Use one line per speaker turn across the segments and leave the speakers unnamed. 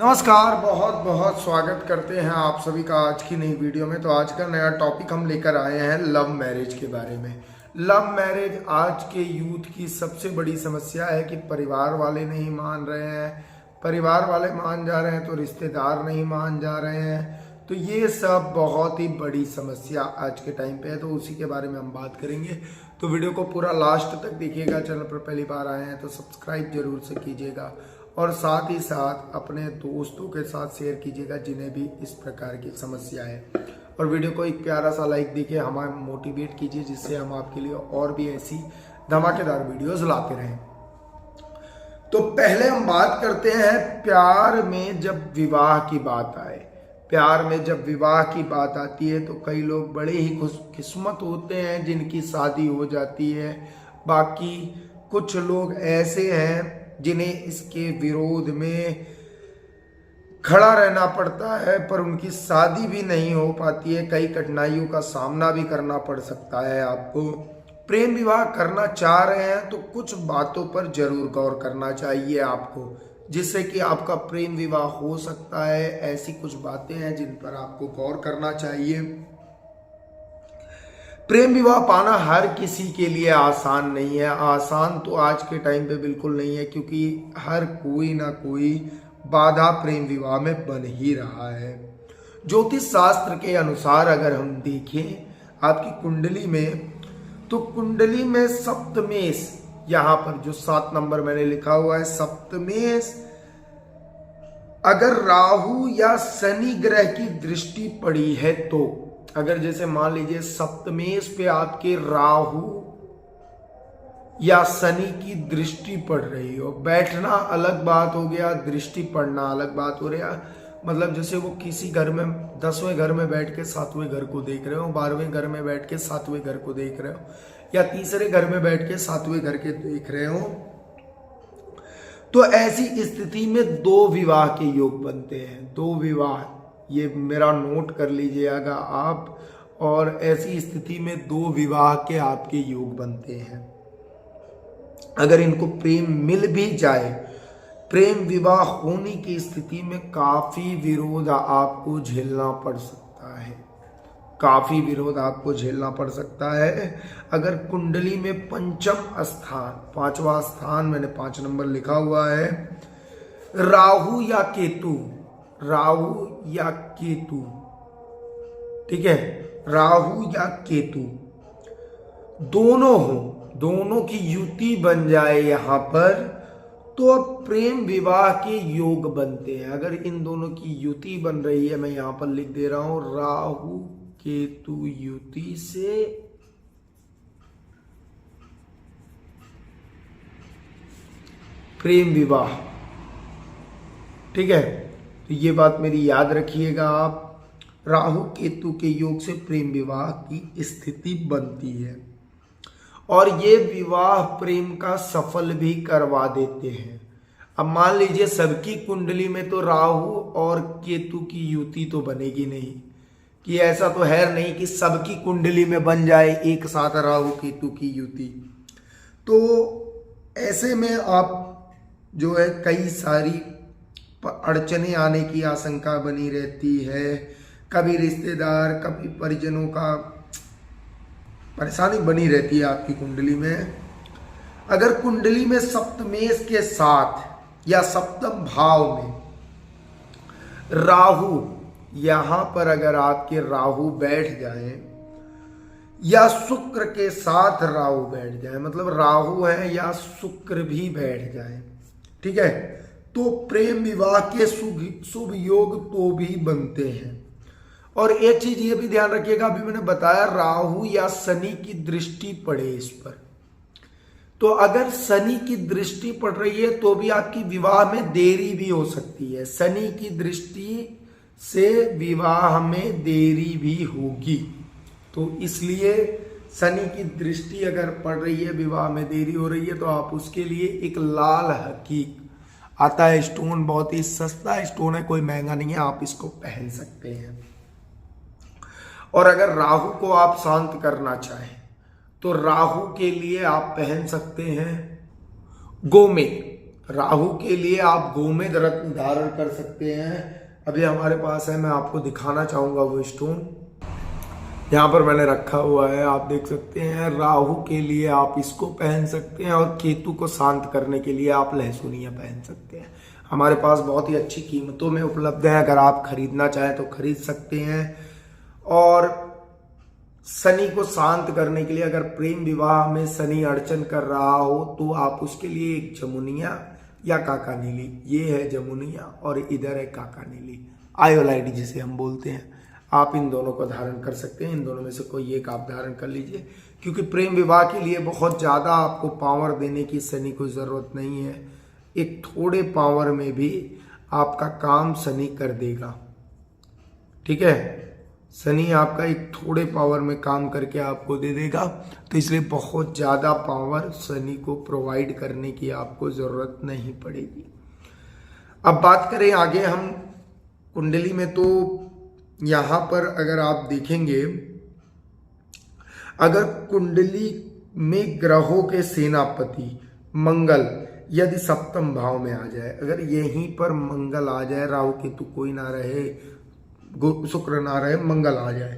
नमस्कार, बहुत बहुत स्वागत करते हैं आप सभी का आज की नई वीडियो में। तो आज का नया टॉपिक हम लेकर आए हैं लव मैरिज के बारे में। लव मैरिज आज के यूथ की सबसे बड़ी समस्या है कि परिवार वाले नहीं मान रहे हैं, परिवार वाले मान जा रहे हैं तो रिश्तेदार नहीं मान जा रहे हैं। तो ये सब बहुत ही बड़ी समस्या आज के टाइम पे है, तो उसी के बारे में हम बात करेंगे। तो वीडियो को पूरा लास्ट तक देखिएगा। चैनल पर पहली बार आए हैं तो सब्सक्राइब जरूर से कीजिएगा और साथ ही साथ अपने दोस्तों के साथ शेयर कीजिएगा जिन्हें भी इस प्रकार की समस्या है। और वीडियो को एक प्यारा सा लाइक देके हमें मोटिवेट कीजिए, जिससे हम आपके लिए और भी ऐसी धमाकेदार वीडियोस लाते रहें। तो पहले हम बात करते हैं प्यार में जब विवाह की बात आए। प्यार में जब विवाह की बात आती है तो कई लोग बड़े ही खुशकिस्मत होते हैं जिनकी शादी हो जाती है। बाकी कुछ लोग ऐसे हैं जिन्हें इसके विरोध में खड़ा रहना पड़ता है, पर उनकी शादी भी नहीं हो पाती है। कई कठिनाइयों का सामना भी करना पड़ सकता है आपको। प्रेम विवाह करना चाह रहे हैं तो कुछ बातों पर जरूर गौर करना चाहिए आपको, जिससे कि आपका प्रेम विवाह हो सकता है। ऐसी कुछ बातें हैं जिन पर आपको गौर करना चाहिए। प्रेम विवाह पाना हर किसी के लिए आसान नहीं है। आसान तो आज के टाइम पे बिल्कुल नहीं है, क्योंकि हर कोई ना कोई बाधा प्रेम विवाह में बन ही रहा है। ज्योतिष शास्त्र के अनुसार अगर हम देखें आपकी कुंडली में, तो कुंडली में सप्तमेश, यहाँ पर जो 7 नंबर मैंने लिखा हुआ है सप्तमेश, अगर राहु या शनि ग्रह की दृष्टि पड़ी है तो, अगर जैसे मान लीजिए सप्तमेश पे आपके राहु या शनि की दृष्टि पड़ रही हो, बैठना अलग बात हो गया, दृष्टि पड़ना अलग बात हो रहा। मतलब जैसे वो किसी घर में 10वें घर में बैठ के 7वें घर को देख रहे हो, 12वें घर में बैठ के 7वें घर को देख रहे हो, या तीसरे घर में बैठ के 7वें घर के देख रहे हो, तो ऐसी स्थिति में 2 विवाह के योग बनते हैं। 2 विवाह, ये मेरा नोट कर लीजिएगा आप। और ऐसी स्थिति में 2 विवाह के आपके योग बनते हैं। अगर इनको प्रेम मिल भी जाए, प्रेम विवाह होने की स्थिति में काफी विरोध आपको झेलना पड़ सकता है। काफी विरोध आपको झेलना पड़ सकता है। अगर कुंडली में पंचम स्थान, 5वां स्थान मैंने 5 नंबर लिखा हुआ है, राहु या केतु, राहु या केतु, ठीक है, राहु या केतु दोनों हो, दोनों की युति बन जाए यहां पर, तो अब प्रेम विवाह के योग बनते हैं। अगर इन दोनों की युति बन रही है, मैं यहां पर लिख दे रहा हूं, राहु केतु युति से प्रेम विवाह, ठीक है। तो ये बात मेरी याद रखिएगा आप, राहु केतु के योग से प्रेम विवाह की स्थिति बनती है और ये विवाह प्रेम का सफल भी करवा देते हैं। अब मान लीजिए सबकी कुंडली में तो राहु और केतु की युति तो बनेगी नहीं, कि ऐसा तो है नहीं कि सबकी कुंडली में बन जाए एक साथ राहु केतु की युति। तो ऐसे में आप जो है कई सारी अड़चने आने की आशंका बनी रहती है। कभी रिश्तेदार, कभी परिजनों का परेशानी बनी रहती है आपकी कुंडली में। अगर कुंडली में सप्तमेश के साथ या सप्तम भाव में राहु, यहां पर अगर आपके राहु बैठ जाए या शुक्र के साथ राहु बैठ जाए, मतलब राहु है या शुक्र भी बैठ जाए, ठीक है, तो प्रेम विवाह के शुभ योग तो भी बनते हैं। और एक चीज ये भी ध्यान रखिएगा, अभी मैंने बताया राहु या शनि की दृष्टि पड़े इस पर, तो अगर शनि की दृष्टि पड़ रही है तो भी आपकी विवाह में देरी भी हो सकती है। शनि की दृष्टि से विवाह में देरी भी होगी, तो इसलिए शनि की दृष्टि अगर पड़ रही है, विवाह में देरी हो रही है, तो आप उसके लिए एक लाल हकीक आता है स्टोन, बहुत ही सस्ता स्टोन है, कोई महंगा नहीं है, आप इसको पहन सकते हैं। और अगर राहु को आप शांत करना चाहें तो राहु के लिए आप पहन सकते हैं गोमेद। राहु के लिए आप गोमेद रत्न धारण कर सकते हैं। अभी हमारे पास है, मैं आपको दिखाना चाहूंगा वो स्टोन यहाँ पर मैंने रखा हुआ है, आप देख सकते हैं। राहु के लिए आप इसको पहन सकते हैं और केतु को शांत करने के लिए आप लहसुनिया पहन सकते हैं। हमारे पास बहुत ही अच्छी कीमतों में उपलब्ध है, अगर आप खरीदना चाहें तो खरीद सकते हैं। और शनि को शांत करने के लिए, अगर प्रेम विवाह में शनि अड़चन कर रहा हो तो आप उसके लिए एक जमुनिया या काका नीली, ये है जमुनिया और इधर है काका नीली, आयोलाइड जिसे हम बोलते हैं, आप इन दोनों को धारण कर सकते हैं। इन दोनों में से कोई एक आप धारण कर लीजिए, क्योंकि प्रेम विवाह के लिए बहुत ज़्यादा आपको पावर देने की शनि को ज़रूरत नहीं है। एक थोड़े पावर में भी आपका काम शनि कर देगा, ठीक है। शनि आपका एक थोड़े पावर में काम करके आपको दे देगा, तो इसलिए बहुत ज़्यादा पावर शनि को प्रोवाइड करने की आपको ज़रूरत नहीं पड़ेगी। अब बात करें आगे हम कुंडली में, तो यहाँ पर अगर आप देखेंगे, अगर कुंडली में ग्रहों के सेनापति मंगल यदि सप्तम भाव में आ जाए, अगर यहीं पर मंगल आ जाए, राहु केतु कोई ना रहे, शुक्र ना रहे, मंगल आ जाए,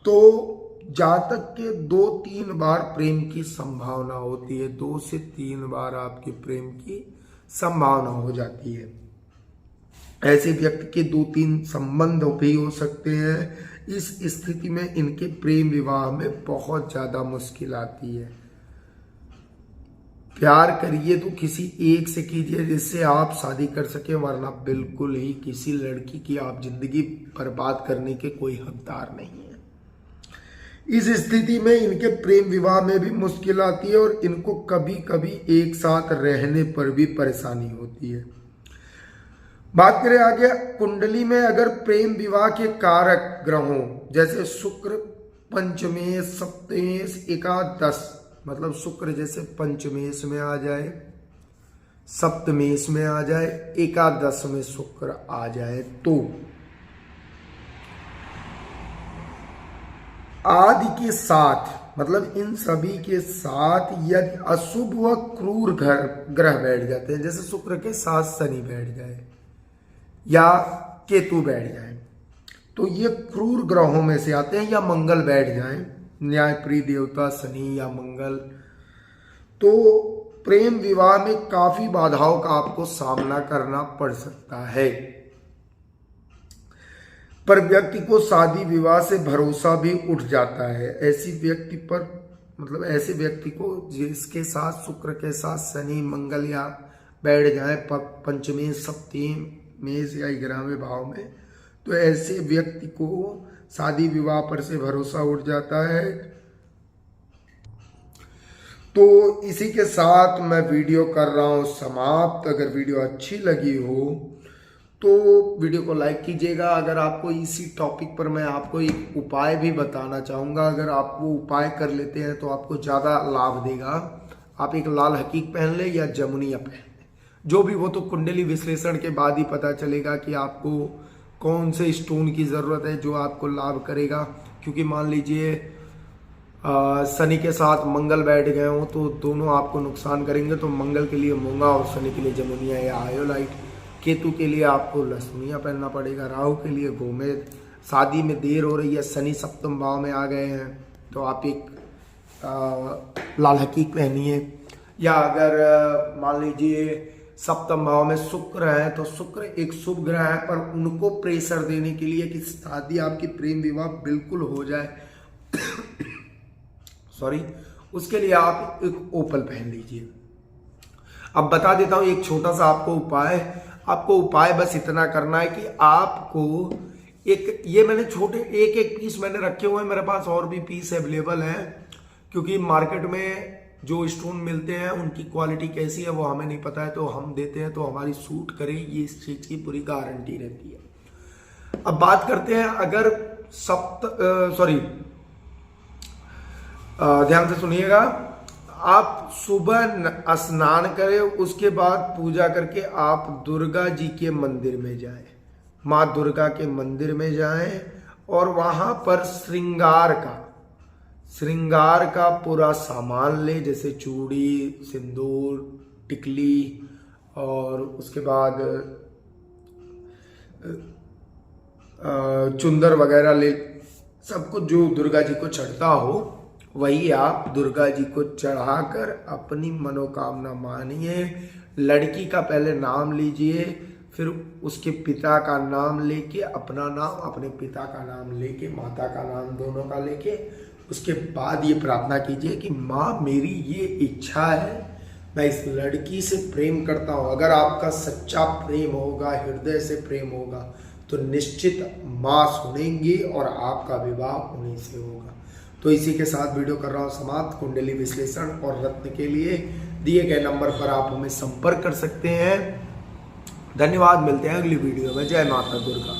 तो जातक के 2-3 बार प्रेम की संभावना होती है। 2 से 3 बार आपके प्रेम की संभावना हो जाती है। ऐसे व्यक्ति के 2-3 संबंध भी हो सकते हैं। इस स्थिति में इनके प्रेम विवाह में बहुत ज्यादा मुश्किल आती है। प्यार करिए तो किसी एक से कीजिए जिससे आप शादी कर सके, वरना बिल्कुल ही किसी लड़की की आप जिंदगी बर्बाद करने के कोई हकदार नहीं है। इस स्थिति में इनके प्रेम विवाह में भी मुश्किल आती है और इनको कभी कभी एक साथ रहने पर भी परेशानी होती है। बात करें आगे, कुंडली में अगर प्रेम विवाह के कारक ग्रहों जैसे शुक्र पंचमेश, सप्तमेश, एकादश, मतलब शुक्र जैसे पंचमेश में आ जाए, सप्तमेश में आ जाए, एकादश में शुक्र आ जाए, तो आदि के साथ, मतलब इन सभी के साथ यदि अशुभ व क्रूर ग्रह बैठ जाते हैं, जैसे शुक्र के साथ शनि बैठ जाए या केतु बैठ जाए, तो ये क्रूर ग्रहों में से आते हैं, या मंगल बैठ जाए, न्यायप्रिय देवता शनि या मंगल, तो प्रेम विवाह में काफी बाधाओं का आपको सामना करना पड़ सकता है। पर व्यक्ति को शादी विवाह से भरोसा भी उठ जाता है। ऐसी व्यक्ति पर, मतलब ऐसे व्यक्ति को जिसके साथ शुक्र के साथ शनि मंगल या बैठ जाए पंचमी सप्तमेश या 11वें भाव में, तो ऐसे व्यक्ति को शादी विवाह पर से भरोसा उठ जाता है। तो इसी के साथ मैं वीडियो कर रहा हूं समाप्त। अगर वीडियो अच्छी लगी हो तो वीडियो को लाइक कीजिएगा। अगर आपको इसी टॉपिक पर मैं आपको एक उपाय भी बताना चाहूँगा, अगर आप वो उपाय कर लेते हैं तो आपको ज़्यादा लाभ देगा। आप एक लाल हकीक पहन ले या जमुनिया पहन ले, जो भी, वो तो कुंडली विश्लेषण के बाद ही पता चलेगा कि आपको कौन से स्टोन की ज़रूरत है जो आपको लाभ करेगा। क्योंकि मान लीजिए शनि के साथ मंगल बैठ गए हों तो दोनों आपको नुकसान करेंगे, तो मंगल के लिए मूंगा और शनि के लिए जमुनिया या आयोलाइट, केतु के लिए आपको लहसुनिया पहनना पड़ेगा, राहु के लिए गोमेद। शादी में देर हो रही है, शनि सप्तम भाव में आ गए हैं, तो आप एक लाल हकीक पहनिए। या अगर मान लीजिए सप्तम भाव में शुक्र है, तो शुक्र एक शुभ ग्रह है, पर उनको प्रेशर देने के लिए कि शादी आपकी प्रेम विवाह बिल्कुल हो जाए सॉरी, उसके लिए आप एक ओपल पहन लीजिए। अब बता देता हूं एक छोटा सा आपको उपाय। आपको उपाय बस इतना करना है कि आपको एक, ये मैंने छोटे एक एक पीस मैंने रखे हुए हैं, मेरे पास और भी पीस अवेलेबल है, क्योंकि मार्केट में जो स्टोन मिलते हैं उनकी क्वालिटी कैसी है वो हमें नहीं पता है, तो हम देते हैं तो हमारी सूट करे, ये इस चीज की पूरी गारंटी रहती है। अब बात करते हैं, अगर ध्यान से सुनिएगा। आप सुबह स्नान करें, उसके बाद पूजा करके आप दुर्गा जी के मंदिर में जाएं, माँ दुर्गा के मंदिर में जाएं और वहां पर श्रृंगार का पूरा सामान ले, जैसे चूड़ी, सिंदूर, टिकली और उसके बाद चुंदर वगैरह ले, सब कुछ जो दुर्गा जी को चढ़ता हो वही आप दुर्गा जी को चढ़ाकर अपनी मनोकामना मानिए। लड़की का पहले नाम लीजिए, फिर उसके पिता का नाम लेके, अपना नाम, अपने पिता का नाम लेके, माता का नाम दोनों का लेके, उसके बाद ये प्रार्थना कीजिए कि माँ मेरी ये इच्छा है, मैं इस लड़की से प्रेम करता हूँ। अगर आपका सच्चा प्रेम होगा, हृदय से प्रेम होगा, तो निश्चित माँ सुनेंगी और आपका विवाह उन्हीं से होगा। तो इसी के साथ वीडियो कर रहा हूँ समाप्त। कुंडली विश्लेषण और रत्न के लिए दिए गए नंबर पर आप हमें संपर्क कर सकते हैं। धन्यवाद, मिलते हैं अगली वीडियो में। जय माता दुर्गा।